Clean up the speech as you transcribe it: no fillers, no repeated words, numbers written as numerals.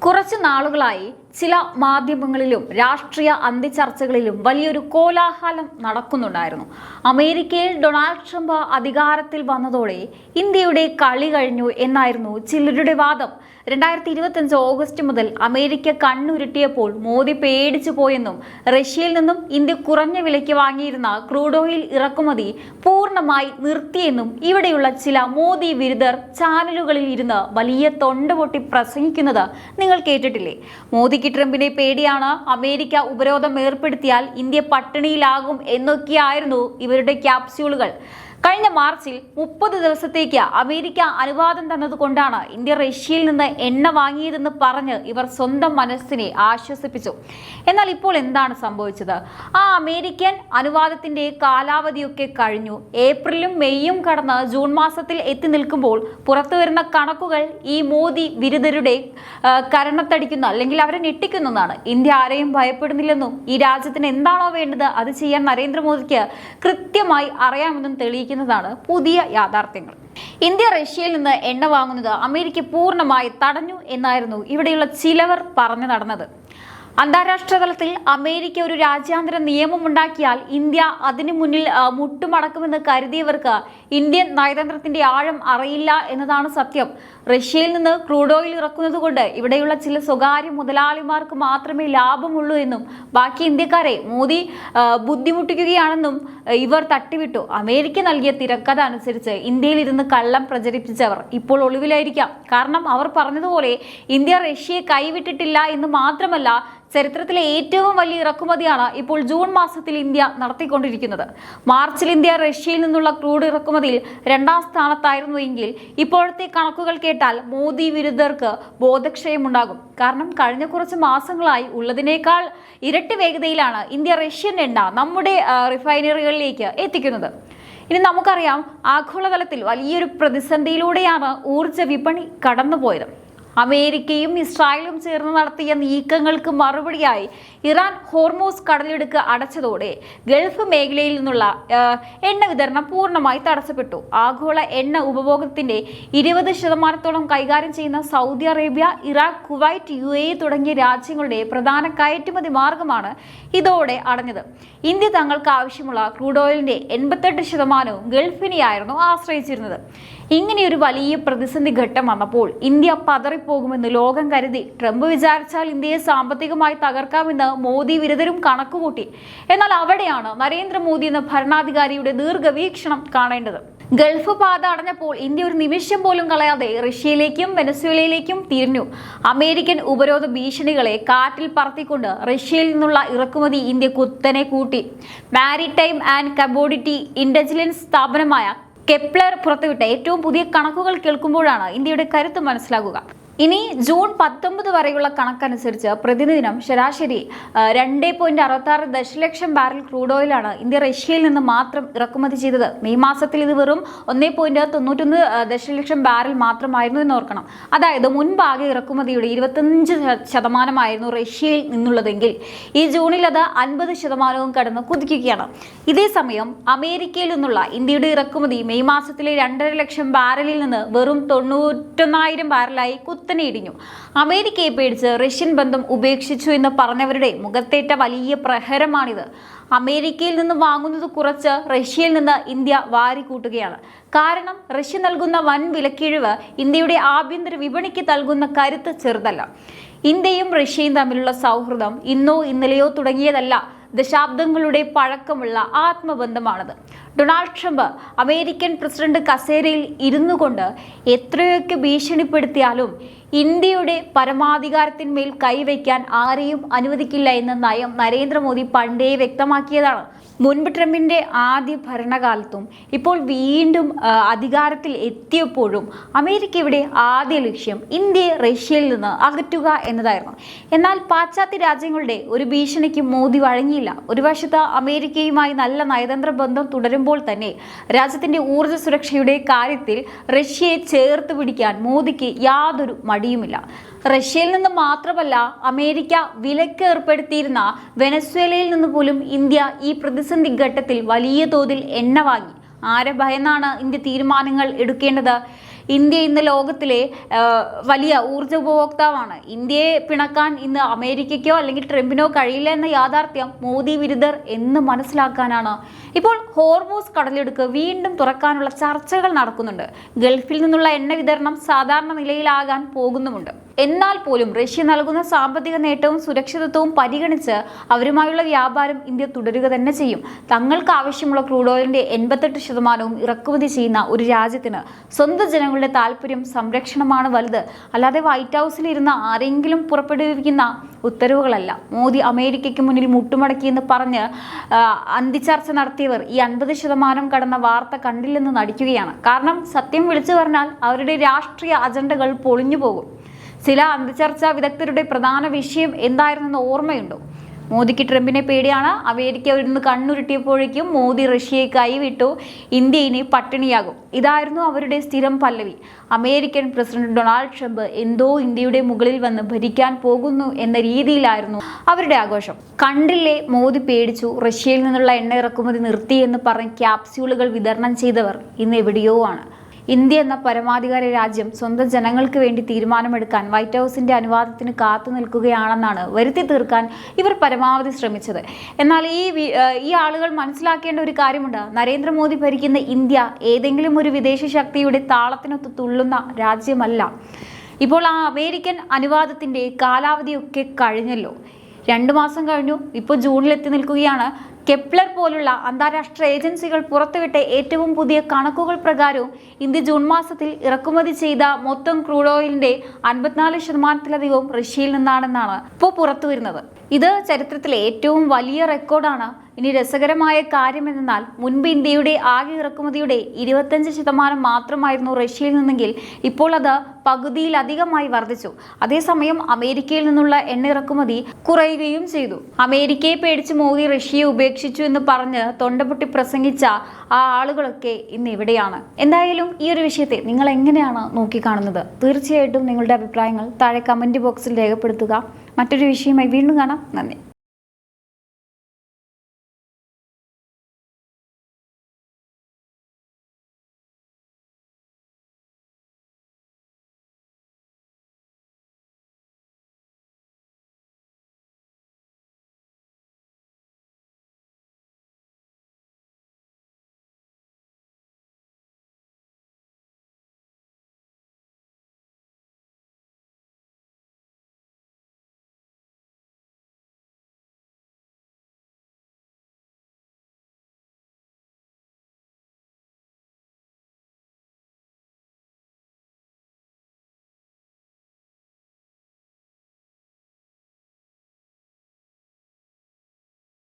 കുറച്ചു നാളുകളായി ചില മാധ്യമങ്ങളിലും രാഷ്ട്രീയ അന്തിചർച്ചകളിലും വലിയൊരു കോലാഹലം നടക്കുന്നുണ്ടായിരുന്നു. അമേരിക്കയിൽ ഡൊണാൾഡ് ട്രംപ് അധികാരത്തിൽ വന്നതോടെ ഇന്ത്യയുടെ കളി കഴിഞ്ഞു എന്നായിരുന്നു ചിലരുടെ വാദം. 2025 ഓഗസ്റ്റ് മുതൽ അമേരിക്ക കണ്ണുരുട്ടിയപ്പോൾ മോദി പേടിച്ചു പോയെന്നും റഷ്യയിൽ നിന്നും ഇന്ത്യ കുറഞ്ഞ വിലയ്ക്ക് വാങ്ങിയിരുന്ന ക്രൂഡ് ഓയിൽ ഇറക്കുമതി പൂർണ്ണമായി നിർത്തിയെന്നും ഇവിടെയുള്ള ചില മോദി വിരുദ്ധർ ചാനലുകളിൽ ഇരുന്ന് വലിയ തൊണ്ടപൊട്ടി പ്രസംഗിക്കുന്നത് നിങ്ങൾ കേട്ടിട്ടില്ലേ? മോദിക്ക് ട്രംപിനെ പേടിയാണ്, അമേരിക്ക ഉപരോധം ഏർപ്പെടുത്തിയാൽ ഇന്ത്യ പട്ടിണിയിലാകും എന്നൊക്കെയായിരുന്നു ഇവരുടെ ക്യാപ്സ്യൂളുകൾ. കഴിഞ്ഞ മാർച്ചിൽ 30 ദിവസത്തേക്ക് അമേരിക്ക അനുവാദം തന്നതുകൊണ്ടാണ് ഇന്ത്യ റഷ്യയിൽ നിന്ന് എണ്ണ വാങ്ങിയതെന്ന് പറഞ്ഞ് ഇവർ സ്വന്തം മനസ്സിനെ ആശ്വസിപ്പിച്ചു. എന്നാൽ ഇപ്പോൾ എന്താണ് സംഭവിച്ചത്? ആ അമേരിക്കൻ അനുവാദത്തിന്റെ കാലാവധിയൊക്കെ കഴിഞ്ഞു. ഏപ്രിലും മെയ്യും കടന്ന് ജൂൺ മാസത്തിൽ എത്തി നിൽക്കുമ്പോൾ പുറത്തു വരുന്ന കണക്കുകൾ ഈ മോദി വിരുദ്ധരുടെ കരണത്തടിക്കുന്ന അല്ലെങ്കിൽ അവരെ ഞെട്ടിക്കുന്നതാണ്. ഇന്ത്യ ആരെയും ഭയപ്പെടുന്നില്ലെന്നും ഈ രാജ്യത്തിന് എന്താണോ വേണ്ടത് അത് ചെയ്യാൻ നരേന്ദ്രമോദിക്ക് കൃത്യമായി അറിയാമെന്നും തെളിയിക്കുന്നു ാണ് പുതിയ യാഥാർത്ഥ്യങ്ങൾ. ഇന്ത്യ റഷ്യയിൽ നിന്ന് എണ്ണ വാങ്ങുന്നത് അമേരിക്ക പൂർണ്ണമായി തടഞ്ഞു എന്നായിരുന്നു ഇവിടെയുള്ള ചിലവർ പറഞ്ഞു നടന്നത്. അന്താരാഷ്ട്ര തലത്തിൽ അമേരിക്ക ഒരു രാജ്യാന്തര നിയമമുണ്ടാക്കിയാൽ ഇന്ത്യ അതിനു മുന്നിൽ മുട്ടുമടക്കുമെന്ന് കരുതിയവർക്ക് ഇന്ത്യൻ നയതന്ത്രത്തിന്റെ ആഴം അറിയില്ല എന്നതാണ് സത്യം. റഷ്യയിൽ നിന്ന് ക്രൂഡ് ഓയിൽ ഇറക്കുന്നത് കൊണ്ട് ഇവിടെയുള്ള ചില സ്വകാര്യ മുതലാളിമാർക്ക് മാത്രമേ ലാഭമുള്ളൂ എന്നും ബാക്കി ഇന്ത്യക്കാരെ മോദി ബുദ്ധിമുട്ടിക്കുകയാണെന്നും ഇവർ തട്ടിവിട്ടു. അമേരിക്ക നൽകിയ തിരക്കഥ അനുസരിച്ച് ഇന്ത്യയിൽ ഇരുന്ന് കള്ളം പ്രചരിപ്പിച്ചവർ ഇപ്പോൾ ഒളിവിലായിരിക്കാം. കാരണം അവർ പറഞ്ഞതുപോലെ ഇന്ത്യ റഷ്യയെ കൈവിട്ടിട്ടില്ല എന്ന് മാത്രമല്ല, ചരിത്രത്തിലെ ഏറ്റവും വലിയ ഇറക്കുമതിയാണ് ഇപ്പോൾ ജൂൺ മാസത്തിൽ ഇന്ത്യ നടത്തിക്കൊണ്ടിരിക്കുന്നത്. മാർച്ചിൽ ഇന്ത്യ റഷ്യയിൽ നിന്നുള്ള ക്രൂഡ് ഇറക്കുമതിയിൽ 2ാം സ്ഥാനത്തായിരുന്നുവെങ്കിൽ ഇപ്പോഴത്തെ കണക്കുകൾ കേട്ടാൽ മോദി വിരുദ്ധർക്ക് ബോധക്ഷയമുണ്ടാകും. കാരണം കഴിഞ്ഞ കുറച്ച് മാസങ്ങളായി ഉള്ളതിനേക്കാൾ ഇരട്ടി വേഗതയിലാണ് ഇന്ത്യ റഷ്യൻ എണ്ണ നമ്മുടെ റിഫൈനറികളിലേക്ക് എത്തിക്കുന്നത്. ഇനി നമുക്കറിയാം, ആഗോളതലത്തിൽ വലിയൊരു പ്രതിസന്ധിയിലൂടെയാണ് ഊർജ്ജ വിപണി കടന്നുപോയത്. അമേരിക്കയും ഇസ്രായേലും ചേർന്ന് നടത്തിയ നീക്കങ്ങൾക്ക് മറുപടിയായി ഇറാൻ ഹോർമൂസ് കടലിടുക്ക് അടച്ചതോടെ ഗൾഫ് മേഖലയിൽ നിന്നുള്ള എണ്ണ വിതരണം പൂർണ്ണമായി തടസ്സപ്പെട്ടു. ആഗോള എണ്ണ ഉപഭോഗത്തിന്റെ 20% കൈകാര്യം ചെയ്യുന്ന Saudi Arabia, Iraq, Kuwait, UAE തുടങ്ങിയ രാജ്യങ്ങളുടെ പ്രധാന കയറ്റുമതി മാർഗമാണ് ഇതോടെ അടഞ്ഞത്. ഇന്ത്യ തങ്ങൾക്ക് ആവശ്യമുള്ള ക്രൂഡ് ഓയിലിന്റെ 88% ഗൾഫിനെയായിരുന്നു ആശ്രയിച്ചിരുന്നത്. ഇങ്ങനെയൊരു വലിയ പ്രതിസന്ധി ഘട്ടം വന്നപ്പോൾ ഇന്ത്യ പതറിപ്പോകുമെന്ന് ലോകം കരുതി. ട്രംപ് വിചാരിച്ചാൽ ഇന്ത്യയെ സാമ്പത്തികമായി തകർക്കാമെന്ന് മോദി വിരുദ്ധരും കണക്കുകൂട്ടി. എന്നാൽ അവിടെയാണ് നരേന്ദ്രമോദി എന്ന ഭരണാധികാരിയുടെ ദീർഘവീക്ഷണം കാണേണ്ടത്. ഗൾഫ് പാത അടഞ്ഞപ്പോൾ ഇന്ത്യ ഒരു നിമിഷം പോലും കളയാതെ റഷ്യയിലേക്കും വെനസ്വേലയിലേക്കും തിരിഞ്ഞു. അമേരിക്കൻ ഉപരോധ ഭീഷണികളെ കാറ്റിൽ പറത്തിക്കൊണ്ട് റഷ്യയിൽ നിന്നുള്ള ഇറക്കുമതി ഇന്ത്യ കുത്തനെ കൂട്ടി. മാരിടൈം ആൻഡ് കമോഡിറ്റി ഇന്റലിജൻസ് സ്ഥാപനമായ കെപ്ലർ പുറത്തുവിട്ട ഏറ്റവും പുതിയ കണക്കുകൾ കേൾക്കുമ്പോഴാണ് ഇന്ത്യയുടെ കരുത്ത് മനസ്സിലാകുക. ഇനി ജൂൺ 19 വരെയുള്ള കണക്കനുസരിച്ച് പ്രതിദിനം ശരാശരി 2.66 ദശലക്ഷം ബാരൽ ക്രൂഡ് ഓയിലാണ് ഇന്ത്യ റഷ്യയിൽ നിന്ന് മാത്രം ഇറക്കുമതി ചെയ്തത്. മെയ് മാസത്തിൽ ഇത് വെറും 1.91 ദശലക്ഷം ബാരൽ മാത്രമായിരുന്നു എന്ന് ഓർക്കണം. അതായത് മുൻപാകെ ഇറക്കുമതിയുടെ 25% റഷ്യയിൽ നിന്നുള്ളതെങ്കിൽ ഈ ജൂണിൽ അത് 50% കടന്ന് കുതിക്കുകയാണ്. ഇതേസമയം അമേരിക്കയിൽ നിന്നുള്ള ഇന്ത്യയുടെ ഇറക്കുമതി മെയ് മാസത്തിലെ 2.5 ലക്ഷം ബാരലിൽ നിന്ന് വെറും 91,000 ബാരലായി കുത്തനെ ഇടിഞ്ഞു. അമേരിക്കയെ പേടിച്ച് റഷ്യൻ ബന്ധം ഉപേക്ഷിച്ചു എന്ന് പറഞ്ഞവരുടെ മുഖത്തേറ്റ വലിയ പ്രഹരമാണിത്. അമേരിക്കയിൽ നിന്ന് വാങ്ങുന്നത് കുറച്ച് റഷ്യയിൽ നിന്ന് ഇന്ത്യ വാരിക്കൂട്ടുകയാണ്. കാരണം റഷ്യ നൽകുന്ന വൻ വിലക്കിഴിവ് ഇന്ത്യയുടെ ആഭ്യന്തര വിപണിക്ക് നൽകുന്ന കരുത്ത് ചെറുതല്ല. ഇന്ത്യയും റഷ്യയും തമ്മിലുള്ള സൗഹൃദം ഇന്നോ ഇന്നലെയോ തുടങ്ങിയതല്ല, ദശാബ്ദങ്ങളുടെ പഴക്കമുള്ള ആത്മബന്ധമാണത്. ഡൊണാൾഡ് ട്രംപ് അമേരിക്കൻ പ്രസിഡന്റ് കസേരയിൽ ഇരുന്നു കൊണ്ട് എത്രയൊക്കെ ഭീഷണിപ്പെടുത്തിയാലും ഇന്ത്യയുടെ പരമാധികാരത്തിന്മേൽ കൈവയ്ക്കാൻ ആരെയും അനുവദിക്കില്ല എന്ന നയം നരേന്ദ്രമോദി പണ്ടേ വ്യക്തമാക്കിയതാണ്. മുൻപ് ട്രംപിന്റെ ആദ്യ ഭരണകാലത്തും ഇപ്പോൾ വീണ്ടും അധികാരത്തിൽ എത്തിയപ്പോഴും അമേരിക്കയുടെ ആദ്യ ലക്ഷ്യം ഇന്ത്യയെ റഷ്യയിൽ നിന്ന് അകറ്റുക എന്നതായിരുന്നു. എന്നാൽ പാശ്ചാത്യ രാജ്യങ്ങളുടെ ഒരു ഭീഷണിക്ക് മോദി വഴങ്ങിയില്ല. ഒരു വശത്ത് അമേരിക്കയുമായി നല്ല നയതന്ത്ര ബന്ധം തുടരുമ്പോൾ തന്നെ രാജ്യത്തിന്റെ ഊർജ്ജ സുരക്ഷയുടെ കാര്യത്തിൽ റഷ്യയെ ചേർത്ത് പിടിക്കാൻ മോദിക്ക് യാതൊരു മടിയുമില്ല. റഷ്യയിൽ നിന്ന് മാത്രമല്ല, അമേരിക്ക വിലക്ക് ഏർപ്പെടുത്തിയിരുന്ന വെനസ്വേലയിൽ നിന്ന് പോലും ഇന്ത്യ ഈ പ്രതിസന്ധി ഘട്ടത്തിൽ വലിയ തോതിൽ എണ്ണ വാങ്ങി. ആരെ ഭയന്നാണ് ഇന്ത്യ തീരുമാനങ്ങൾ എടുക്കേണ്ടത്? ഇന്ത്യ ഇന്ന് ലോകത്തിലെ വലിയ ഊർജ്ജ ഉപഭോക്താവാണ്. ഇന്ത്യയെ പിണക്കാൻ ഇന്ന് അമേരിക്കയ്ക്കോ അല്ലെങ്കിൽ ട്രംപിനോ കഴിയില്ല എന്ന യാഥാർത്ഥ്യം മോദി വിരുദ്ധർ എന്ന് മനസ്സിലാക്കാനാണ് ഇപ്പോൾ ഹോർമൂസ് കടലിടുക്ക് വീണ്ടും തുറക്കാനുള്ള ചർച്ചകൾ നടക്കുന്നുണ്ട്. ഗൾഫിൽ നിന്നുള്ള എണ്ണ വിതരണം സാധാരണ നിലയിലാകാൻ പോകുന്നുമുണ്ട്. എന്നാൽ പോലും റഷ്യ നൽകുന്ന സാമ്പത്തിക നേട്ടവും സുരക്ഷിതത്വവും പരിഗണിച്ച് അവരുമായുള്ള വ്യാപാരം ഇന്ത്യ തുടരുക തന്നെ ചെയ്യും. തങ്ങൾക്ക് ആവശ്യമുള്ള ക്രൂഡ് ഓയിലിന്റെ 88% ഇറക്കുമതി ചെയ്യുന്ന ഒരു രാജ്യത്തിന് സ്വന്തം ജനങ്ങളുടെ താല്പര്യം സംരക്ഷണമാണ് വലുത്, അല്ലാതെ വൈറ്റ് ഹൗസിൽ ഇരുന്ന് ആരെങ്കിലും പുറപ്പെടുവിക്കുന്ന ഉത്തരവുകളല്ല. മോദി അമേരിക്കയ്ക്ക് മുന്നിൽ മുട്ടുമടക്കിയെന്ന് പറഞ്ഞ് അന്തിച്ചർച്ച നടത്തിയവർ ഈ 50% കടന്ന വാർത്ത കണ്ടില്ലെന്ന് നടിക്കുകയാണ്. കാരണം സത്യം വിളിച്ചു പറഞ്ഞാൽ അവരുടെ രാഷ്ട്രീയ അജണ്ടകൾ പൊളിഞ്ഞു പോകും. ചില അന്തിച്ചർച്ചാ വിദഗ്ധരുടെ പ്രധാന വിഷയം എന്തായിരുന്നെന്ന് ഓർമ്മയുണ്ടോ? മോദിക്ക് ട്രംപിനെ പേടിയാണ്. അമേരിക്ക ഇരുന്ന് കണ്ണുരുട്ടിയപ്പോഴേക്കും മോദി റഷ്യയെ കൈവിട്ടു, ഇന്ത്യ ഇനി പട്ടിണിയാകും. ഇതായിരുന്നു അവരുടെ സ്ഥിരം പല്ലവി. അമേരിക്കൻ പ്രസിഡന്റ് ഡൊണാൾഡ് ട്രംപ് എന്തോ ഇന്ത്യയുടെ മുകളിൽ വന്ന് ഭരിക്കാൻ പോകുന്നു എന്ന രീതിയിലായിരുന്നു അവരുടെ ആഘോഷം. കണ്ടില്ലേ, മോദി പേടിച്ചു, റഷ്യയിൽ നിന്നുള്ള എണ്ണ ഇറക്കുമതി നിർത്തി എന്ന് പറഞ്ഞ് ക്യാപ്സ്യൂളുകൾ വിതരണം ചെയ്തവർ ഇന്ന് എവിടെയോ ആണ്. ഇന്ത്യ എന്ന പരമാധികാര രാജ്യം സ്വന്തം ജനങ്ങൾക്ക് വേണ്ടി തീരുമാനമെടുക്കാൻ വൈറ്റ് ഹൗസിന്റെ അനുവാദത്തിന് കാത്തു നിൽക്കുകയാണെന്നാണ് വരുത്തി തീർക്കാൻ ഇവർ പരമാവധി ശ്രമിച്ചത്. എന്നാൽ ഈ ആളുകൾ മനസ്സിലാക്കേണ്ട ഒരു കാര്യമുണ്ട്. നരേന്ദ്രമോദി ഭരിക്കുന്ന ഇന്ത്യ ഏതെങ്കിലും ഒരു വിദേശ ശക്തിയുടെ താളത്തിനൊത്ത് തുള്ളുന്ന രാജ്യമല്ല. ഇപ്പോൾ ആ അമേരിക്കൻ അനുവാദത്തിന്റെ കാലാവധിയൊക്കെ കഴിഞ്ഞല്ലോ. 2 മാസം കഴിഞ്ഞു. ഇപ്പോൾ ജൂണിലെത്തി നിൽക്കുകയാണ്. കെപ്ലർ പോലുള്ള അന്താരാഷ്ട്ര ഏജൻസികൾ പുറത്തുവിട്ട ഏറ്റവും പുതിയ കണക്കുകൾ പ്രകാരവും ഇന്ത്യ ജൂൺ മാസത്തിൽ ഇറക്കുമതി ചെയ്ത മൊത്തം ക്രൂഡ് ഓയിലിന്റെ 54%-ലധികവും റഷ്യയിൽ നിന്നാണെന്നാണ് ഇപ്പോൾ പുറത്തുവരുന്നത്. ഇത് ചരിത്രത്തിലെ ഏറ്റവും വലിയ റെക്കോർഡാണ്. ഇനി രസകരമായ കാര്യം എന്നാൽ മുൻപ് ഇന്ത്യയുടെ ആകെ ഇറക്കുമതിയുടെ 25% മാത്രമായിരുന്നു റഷ്യയിൽ നിന്നെങ്കിൽ ഇപ്പോൾ അത് പകുതിയിലധികമായി വർദ്ധിച്ചു. അതേസമയം അമേരിക്കയിൽ നിന്നുള്ള എണ്ണ ഇറക്കുമതി കുറയുകയും ചെയ്തു. അമേരിക്കയെ പേടിച്ച് മോദി റഷ്യയെ ഉപേക്ഷിച്ചു എന്ന് പറഞ്ഞ് തൊണ്ടപൊട്ടി പ്രസംഗിച്ച ആ ആളുകളൊക്കെ ഇന്ന് എവിടെയാണ്? എന്തായാലും ഈ ഒരു വിഷയത്തെ നിങ്ങൾ എങ്ങനെയാണ് നോക്കിക്കാണുന്നത്? തീർച്ചയായിട്ടും നിങ്ങളുടെ അഭിപ്രായങ്ങൾ താഴെ കമന്റ് ബോക്സിൽ രേഖപ്പെടുത്തുക. മറ്റൊരു വിഷയമായി വീണ്ടും കാണാം. നന്ദി.